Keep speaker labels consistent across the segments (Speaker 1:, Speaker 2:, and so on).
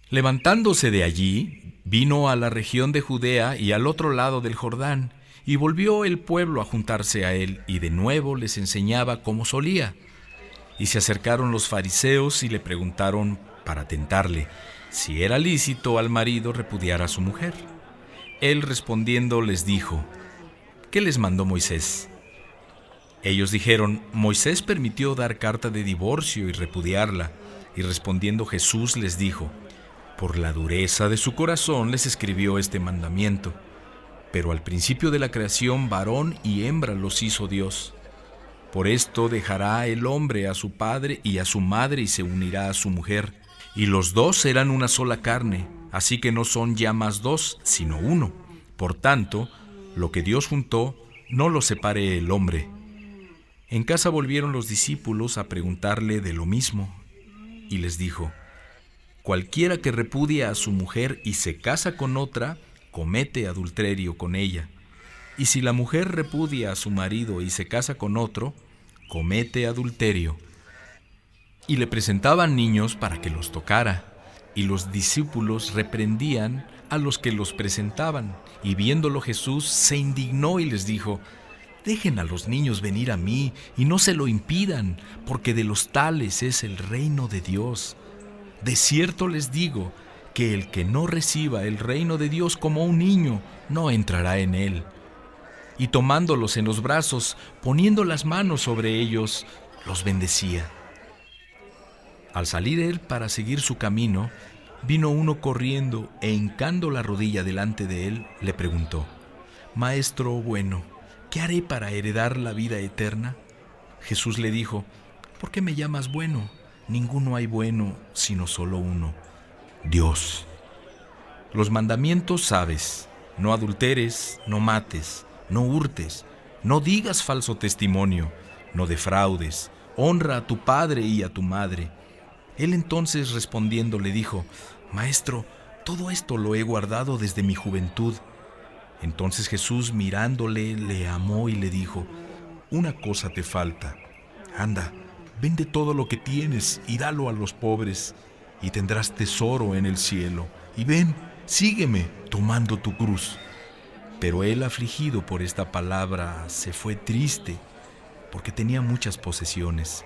Speaker 1: Levantándose de allí, vino a la región de Judea y al otro lado del Jordán, y volvió el pueblo a juntarse a él, y de nuevo les enseñaba como solía. Y se acercaron los fariseos y le preguntaron para tentarle si era lícito al marido repudiar a su mujer. Él respondiendo les dijo: ¿Qué les mandó Moisés? Ellos dijeron: Moisés permitió dar carta de divorcio y repudiarla. Y respondiendo Jesús les dijo: por la dureza de su corazón les escribió este mandamiento. Pero al principio de la creación varón y hembra los hizo Dios. Por esto dejará el hombre a su padre y a su madre y se unirá a su mujer, y los dos serán una sola carne, así que no son ya más dos, sino uno. Por tanto, lo que Dios juntó, no lo separe el hombre. En casa volvieron los discípulos a preguntarle de lo mismo, y les dijo: cualquiera que repudia a su mujer y se casa con otra, comete adulterio con ella. Y si la mujer repudia a su marido y se casa con otro, comete adulterio. Y le presentaban niños para que los tocara, y los discípulos reprendían a los que los presentaban. Y viéndolo Jesús se indignó y les dijo: dejen a los niños venir a mí y no se lo impidan, porque de los tales es el reino de Dios. De cierto les digo que el que no reciba el reino de Dios como un niño, no entrará en él. Y tomándolos en los brazos, poniendo las manos sobre ellos, los bendecía. Al salir él para seguir su camino, vino uno corriendo e hincando la rodilla delante de él, le preguntó: Maestro bueno, ¿qué haré para heredar la vida eterna? Jesús le dijo: ¿por qué me llamas bueno? Ninguno hay bueno, sino solo uno, Dios. Los mandamientos sabes: no adulteres, no mates, no hurtes, no digas falso testimonio, no defraudes, honra a tu padre y a tu madre. Él entonces respondiendo le dijo: Maestro, todo esto lo he guardado desde mi juventud. Entonces Jesús mirándole le amó y le dijo: una cosa te falta. Anda, vende todo lo que tienes y dalo a los pobres, y tendrás tesoro en el cielo. Y ven, sígueme tomando tu cruz. Pero él, afligido por esta palabra, se fue triste, porque tenía muchas posesiones.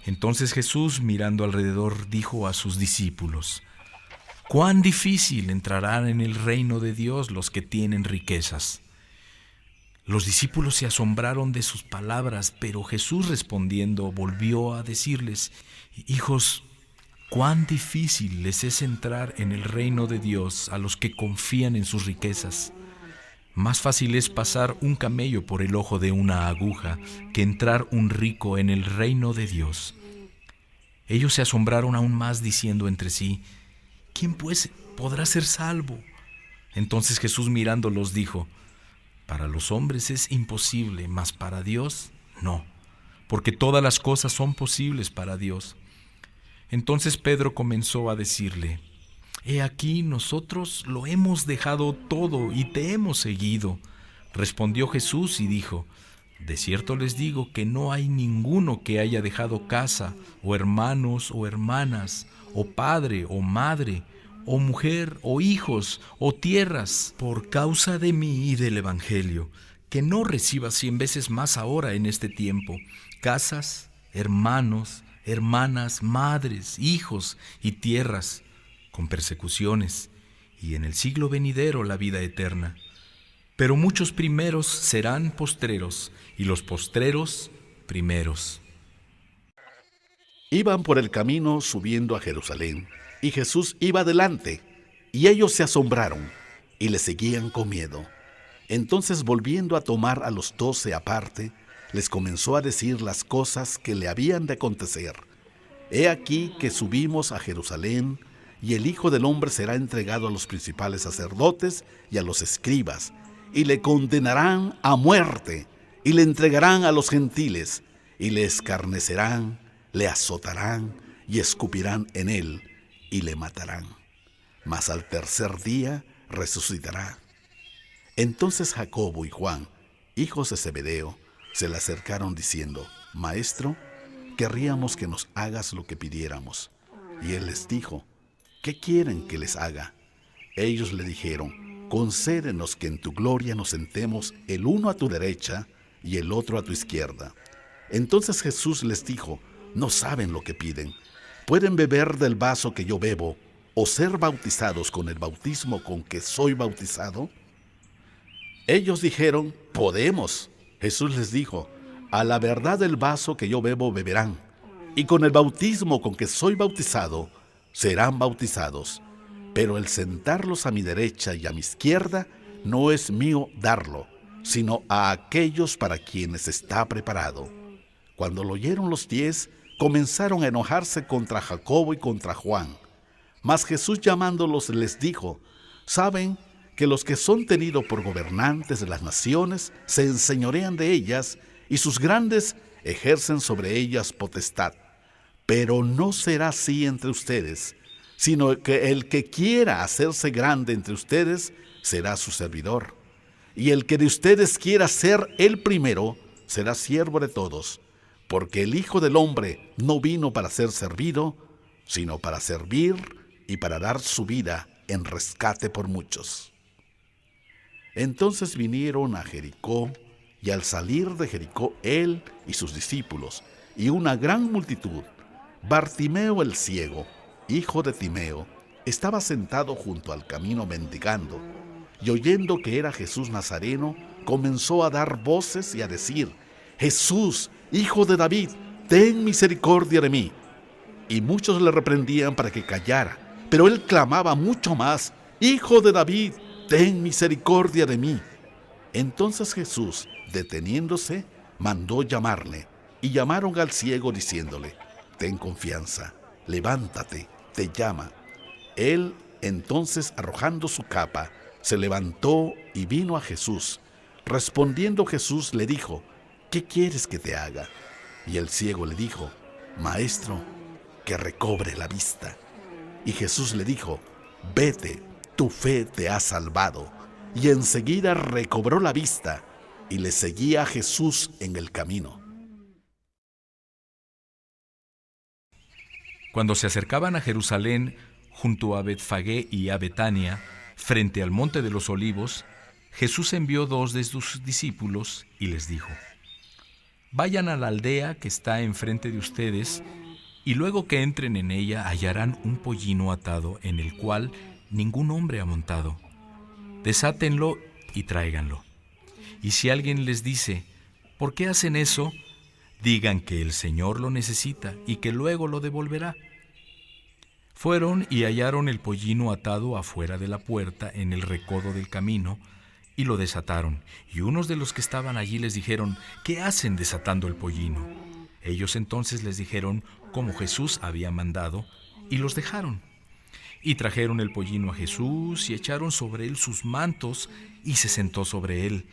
Speaker 1: Entonces Jesús, mirando alrededor, dijo a sus discípulos: cuán difícil entrarán en el reino de Dios los que tienen riquezas. Los discípulos se asombraron de sus palabras, pero Jesús respondiendo volvió a decirles: hijos, cuán difícil les es entrar en el reino de Dios a los que confían en sus riquezas. Más fácil es pasar un camello por el ojo de una aguja que entrar un rico en el reino de Dios. Ellos se asombraron aún más, diciendo entre sí: ¿quién pues podrá ser salvo? Entonces Jesús mirándolos dijo: para los hombres es imposible, mas para Dios no, porque todas las cosas son posibles para Dios. Entonces Pedro comenzó a decirle: he aquí, nosotros lo hemos dejado todo y te hemos seguido. Respondió Jesús y dijo: de cierto les digo que no hay ninguno que haya dejado casa, o hermanos, o hermanas, o padre, o madre, o mujer, o hijos, o tierras, por causa de mí y del Evangelio, que no reciba 100 veces más ahora en este tiempo, casas, hermanos, hermanas, madres, hijos y tierras, con persecuciones, y en el siglo venidero la vida eterna. Pero muchos primeros serán postreros, y los postreros primeros.
Speaker 2: Iban por el camino subiendo a Jerusalén, y Jesús iba delante, y ellos se asombraron, y le seguían con miedo. Entonces, volviendo a tomar a los 12 aparte, les comenzó a decir las cosas que le habían de acontecer. He aquí que subimos a Jerusalén, y el Hijo del Hombre será entregado a los principales sacerdotes y a los escribas, y le condenarán a muerte, y le entregarán a los gentiles, y le escarnecerán, le azotarán, y escupirán en él, y le matarán. Mas al tercer día resucitará. Entonces Jacobo y Juan, hijos de Zebedeo, se le acercaron diciendo: Maestro, querríamos que nos hagas lo que pidiéramos. Y él les dijo: ¿qué quieren que les haga? Ellos le dijeron, concédenos que en tu gloria nos sentemos el uno a tu derecha y el otro a tu izquierda. Entonces Jesús les dijo, no saben lo que piden. ¿Pueden beber del vaso que yo bebo o ser bautizados con el bautismo con que soy bautizado? Ellos dijeron, podemos. Jesús les dijo, a la verdad del vaso que yo bebo beberán, y con el bautismo con que soy bautizado serán bautizados. Pero el sentarlos a mi derecha y a mi izquierda no es mío darlo, sino a aquellos para quienes está preparado. Cuando lo oyeron los 10, comenzaron a enojarse contra Jacobo y contra Juan. Mas Jesús llamándolos les dijo, ¿saben que los que son tenidos por gobernantes de las naciones se enseñorean de ellas y sus grandes ejercen sobre ellas potestad? Pero no será así entre ustedes, sino que el que quiera hacerse grande entre ustedes será su servidor. Y el que de ustedes quiera ser el primero será siervo de todos, porque el Hijo del Hombre no vino para ser servido, sino para servir y para dar su vida en rescate por muchos. Entonces vinieron a Jericó, y al salir de Jericó él y sus discípulos, y una gran multitud, Bartimeo el ciego, hijo de Timeo, estaba sentado junto al camino mendigando, y oyendo que era Jesús Nazareno, comenzó a dar voces y a decir, Jesús, hijo de David, ten misericordia de mí. Y muchos le reprendían para que callara, pero él clamaba mucho más, Hijo de David, ten misericordia de mí. Entonces Jesús, deteniéndose, mandó llamarle, y llamaron al ciego diciéndole, ten confianza, levántate, te llama. Él, entonces, arrojando su capa, se levantó y vino a Jesús. Respondiendo Jesús le dijo, ¿qué quieres que te haga? Y el ciego le dijo, Maestro, que recobre la vista. Y Jesús le dijo, vete, tu fe te ha salvado. Y enseguida recobró la vista y le seguía a Jesús en el camino.
Speaker 1: Cuando se acercaban a Jerusalén, junto a Betfagé y a Betania, frente al monte de los Olivos, Jesús envió 2 de sus discípulos y les dijo, vayan a la aldea que está enfrente de ustedes, y luego que entren en ella hallarán un pollino atado en el cual ningún hombre ha montado. Desátenlo y tráiganlo. Y si alguien les dice, ¿por qué hacen eso?, digan que el Señor lo necesita y que luego lo devolverá. Fueron y hallaron el pollino atado afuera de la puerta en el recodo del camino, y lo desataron. Y unos de los que estaban allí les dijeron, ¿qué hacen desatando el pollino? Ellos entonces les dijeron como Jesús había mandado, y los dejaron. Y trajeron el pollino a Jesús, y echaron sobre él sus mantos, y se sentó sobre él.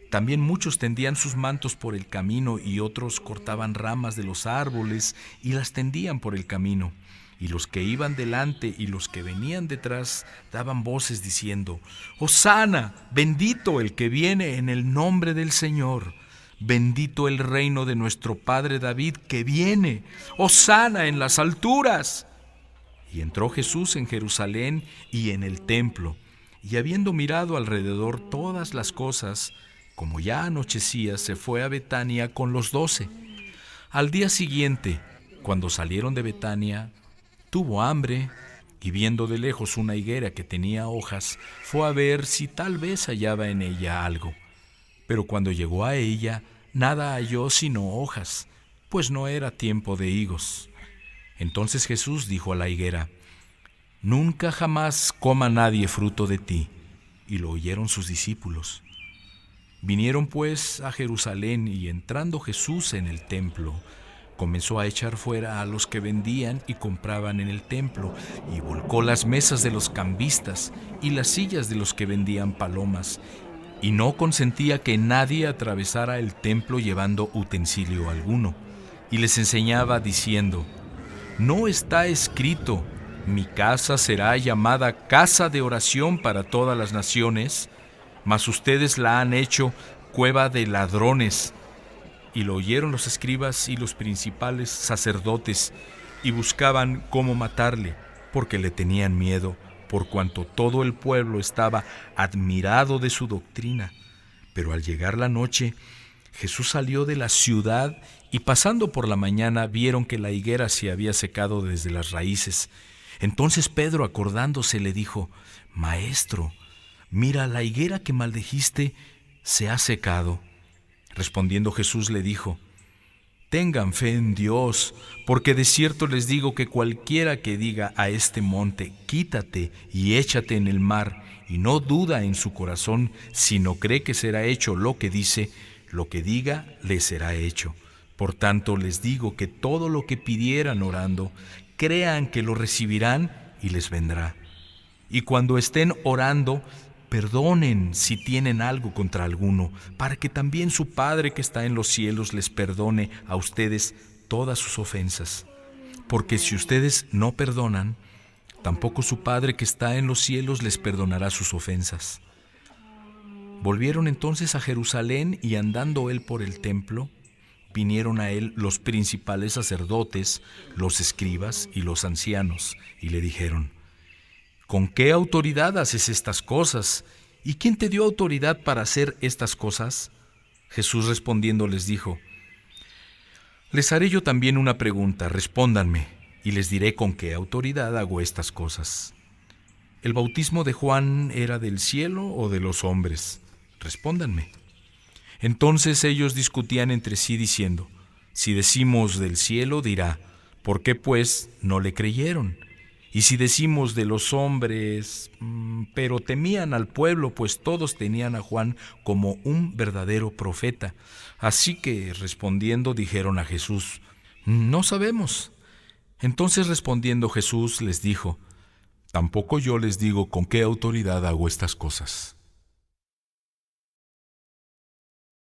Speaker 1: También muchos tendían sus mantos por el camino, y otros cortaban ramas de los árboles y las tendían por el camino. Y los que iban delante y los que venían detrás daban voces diciendo, Hosana, bendito el que viene en el nombre del Señor. Bendito el reino de nuestro padre David que viene. Hosana en las alturas. Y entró Jesús en Jerusalén y en el templo, y habiendo mirado alrededor todas las cosas, como ya anochecía, se fue a Betania con los 12. Al día siguiente, cuando salieron de Betania, tuvo hambre, y viendo de lejos una higuera que tenía hojas, fue a ver si tal vez hallaba en ella algo. Pero cuando llegó a ella, nada halló sino hojas, pues no era tiempo de higos. Entonces Jesús dijo a la higuera, nunca jamás coma nadie fruto de ti. Y lo oyeron sus discípulos. Vinieron pues a Jerusalén, y entrando Jesús en el templo, comenzó a echar fuera a los que vendían y compraban en el templo, y volcó las mesas de los cambistas y las sillas de los que vendían palomas, y no consentía que nadie atravesara el templo llevando utensilio alguno. Y les enseñaba diciendo, ¿no está escrito, mi casa será llamada casa de oración para todas las naciones? Mas ustedes la han hecho cueva de ladrones. Y lo oyeron los escribas y los principales sacerdotes, y buscaban cómo matarle, porque le tenían miedo, por cuanto todo el pueblo estaba admirado de su doctrina. Pero al llegar la noche, Jesús salió de la ciudad y pasando por la mañana vieron que la higuera se había secado desde las raíces. Entonces Pedro, acordándose, le dijo: Maestro, mira, la higuera que maldijiste se ha secado. Respondiendo Jesús le dijo: Tengan fe en Dios, porque de cierto les digo que cualquiera que diga a este monte: quítate y échate en el mar, y no duda en su corazón, sino cree que será hecho lo que dice, lo que diga le será hecho. Por tanto les digo que todo lo que pidieran orando, crean que lo recibirán y les vendrá. Y cuando estén orando, perdonen si tienen algo contra alguno, para que también su Padre que está en los cielos les perdone a ustedes todas sus ofensas. Porque si ustedes no perdonan, tampoco su Padre que está en los cielos les perdonará sus ofensas. Volvieron entonces a Jerusalén y andando él por el templo, vinieron a él los principales sacerdotes, los escribas y los ancianos, y le dijeron: ¿Con qué autoridad haces estas cosas? ¿Y quién te dio autoridad para hacer estas cosas? Jesús respondiendo les dijo: Les haré yo también una pregunta, respóndanme, y les diré con qué autoridad hago estas cosas. ¿El bautismo de Juan era del cielo o de los hombres? Respóndanme. Entonces ellos discutían entre sí diciendo: Si decimos del cielo, dirá: ¿por qué pues no le creyeron? Y si decimos de los hombres, pero temían al pueblo, pues todos tenían a Juan como un verdadero profeta. Así que respondiendo dijeron a Jesús: No sabemos. Entonces respondiendo Jesús les dijo: Tampoco yo les digo con qué autoridad hago estas cosas.